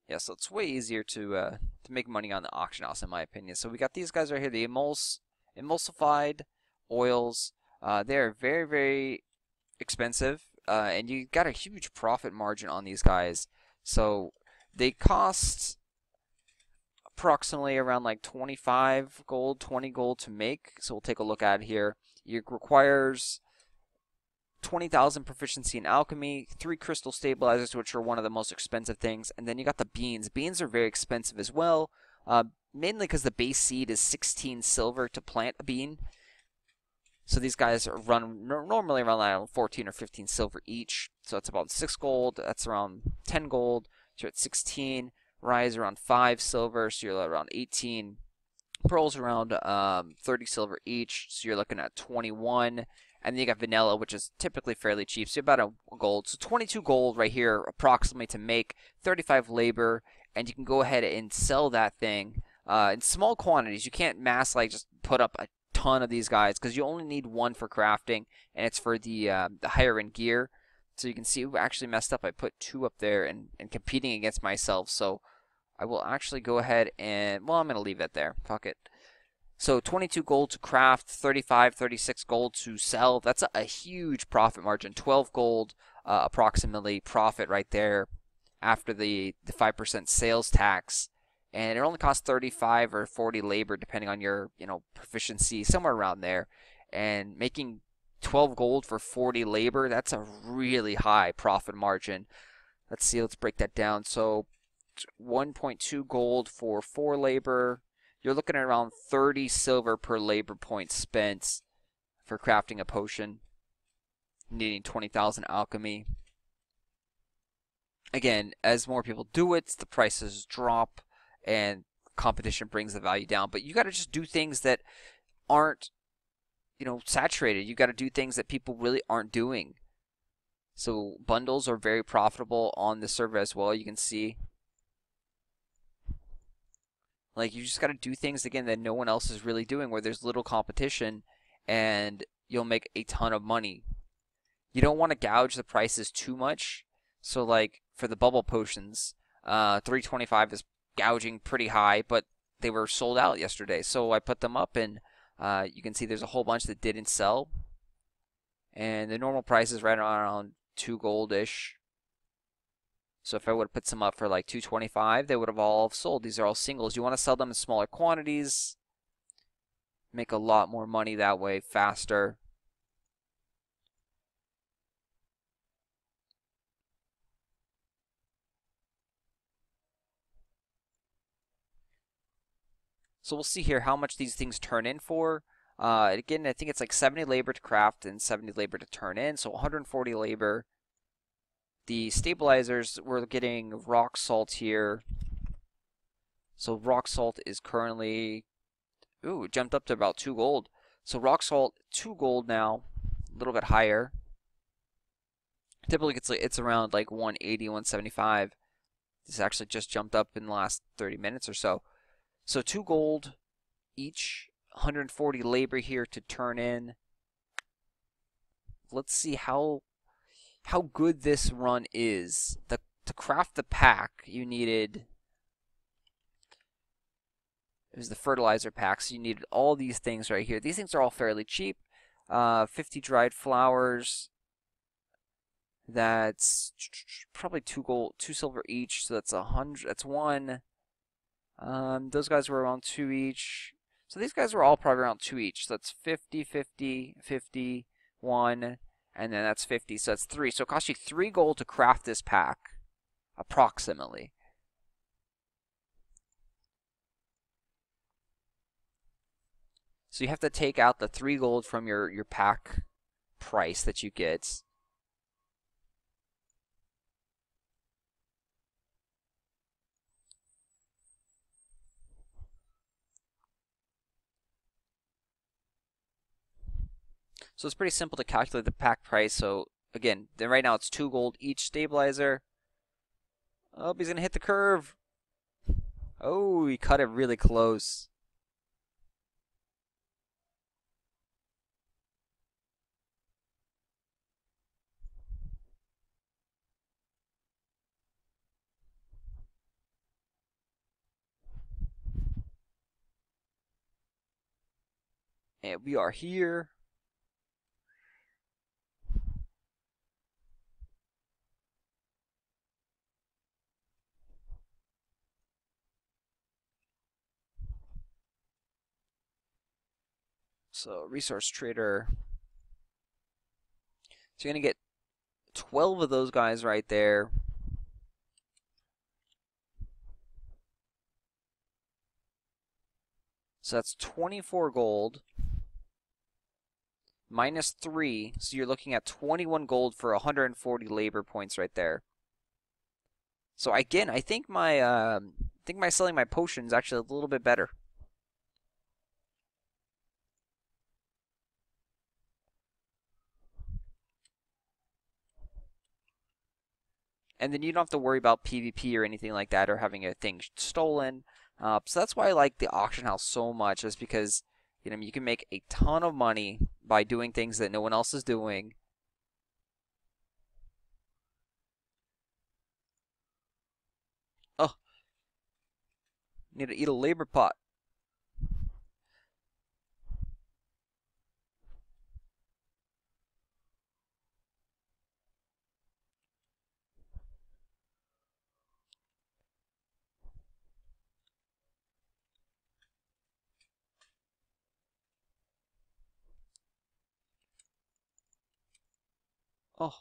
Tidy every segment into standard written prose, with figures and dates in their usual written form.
Yeah, so it's way easier to make money on the auction house, in my opinion. So we got these guys right here, the emulsified oils. They're very, very expensive, and you got a huge profit margin on these guys. So they cost approximately around like 25 gold, 20 gold to make. So we'll take a look at it here. It requires 20,000 proficiency in alchemy, 3 crystal stabilizers, which are one of the most expensive things, and then you got the beans. Beans are very expensive as well, mainly because the base seed is 16 silver to plant a bean. So these guys run normally around like 14 or 15 silver each. So that's about 6 gold. That's around 10 gold. So you're at 16. Rye is around 5 silver. So you're around 18. Pearls around 30 silver each. So you're looking at 21. And then you got vanilla, which is typically fairly cheap. So about a gold. So 22 gold right here approximately to make, 35 labor. And you can go ahead and sell that thing in small quantities. You can't mass like just put up a ton of these guys because you only need one for crafting, and it's for the higher end gear. So you can see we actually messed up. I put 2 up there and competing against myself. So I will actually go ahead and, well, I'm going to leave that there. Fuck it. So 22 gold to craft, 35, 36 gold to sell. That's a huge profit margin. 12 gold approximately profit right there after the 5% sales tax. And it only costs 35 or 40 labor depending on your, proficiency, somewhere around there. And making 12 gold for 40 labor, that's a really high profit margin. Let's see, let's break that down. So 1.2 gold for 4 labor. You're looking at around 30 silver per labor point spent for crafting a potion, needing 20,000 alchemy. Again, as more people do it, the prices drop and competition brings the value down. But you got to just do things that aren't, saturated. You got to do things that people really aren't doing. So bundles are very profitable on the server as well. You can see, like, you just got to do things again that no one else is really doing, where there's little competition, and you'll make a ton of money. You don't want to gouge the prices too much. So like for the bubble potions, 325 is gouging pretty high, but they were sold out yesterday. So I put them up, and you can see there's a whole bunch that didn't sell. And the normal price is right around 2 goldish. So if I would have put some up for like 225, they would have all sold. These are all singles. You want to sell them in smaller quantities. Make a lot more money that way, faster. So we'll see here how much these things turn in for. Again, I think it's like 70 labor to craft and 70 labor to turn in, so 140 labor. The stabilizers, we're getting rock salt here. So rock salt is currently, it jumped up to about 2 gold. So rock salt, 2 gold now, a little bit higher. Typically it's around like 180, 175. This actually just jumped up in the last 30 minutes or so. So 2 gold each, 140 labor here to turn in. Let's see how good this run is. To craft the pack, you needed, it was the fertilizer pack, so you needed all these things right here. These things are all fairly cheap. 50 dried flowers. That's probably 2 gold, 2 silver each. So that's 100. That's 1. Those guys were around 2 each. So these guys were all probably around 2 each. So that's 50, 50, 50, 1, and then that's 50. So that's 3. So it costs you 3 gold to craft this pack, approximately. So you have to take out the 3 gold from your pack price that you get. So it's pretty simple to calculate the pack price. So again, then right now it's 2 gold each stabilizer. Oh, he's gonna hit the curve. Oh, he cut it really close. And we are here. So resource trader. So you're going to get 12 of those guys right there. So that's 24 gold. Minus 3. So you're looking at 21 gold for 140 labor points right there. So again, I think my selling my potion is actually a little bit better. And then you don't have to worry about PvP or anything like that, or having a thing stolen. So that's why I like the auction house so much, is because you can make a ton of money by doing things that no one else is doing. Oh, need to eat a labor pot. Oh.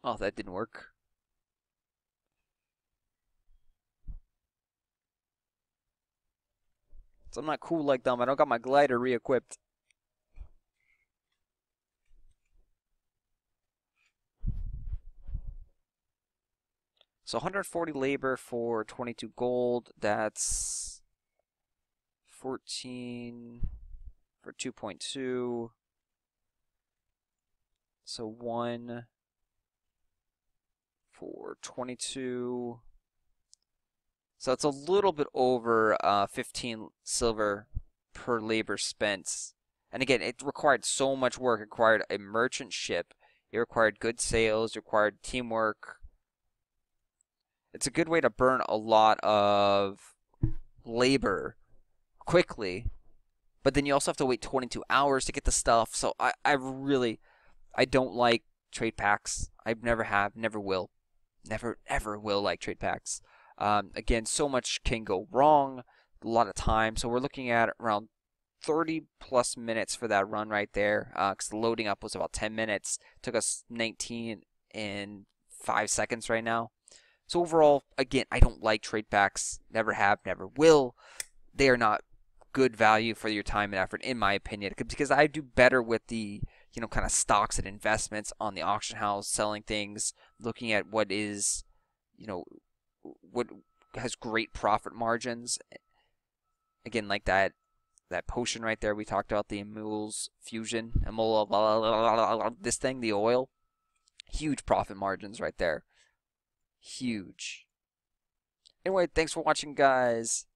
Oh, that didn't work. So I'm not cool like them. I don't got my glider re-equipped. So 140 labor for 22 gold. That's 14 for 2.2. So 1 for 22. So it's a little bit over 15 silver per labor spent. And again, it required so much work. It required a merchant ship. It required good sales. It required teamwork. It's a good way to burn a lot of labor quickly. But then you also have to wait 22 hours to get the stuff. So I don't like trade packs. I never have, never will. Never, ever will like trade packs. Again, so much can go wrong, a lot of time. So we're looking at around 30 plus minutes for that run right there, because the loading up was about 10 minutes. Took us 19 and 5 seconds right now. So overall, again, I don't like trade packs. Never have, never will. They are not good value for your time and effort, in my opinion, because I do better with the kind of stocks and investments on the auction house, selling things, looking at what is, what has great profit margins. Again, like that potion right there we talked about, the Emule's Fusion, this thing, the oil, huge profit margins right there. Huge. Anyway, thanks for watching, guys.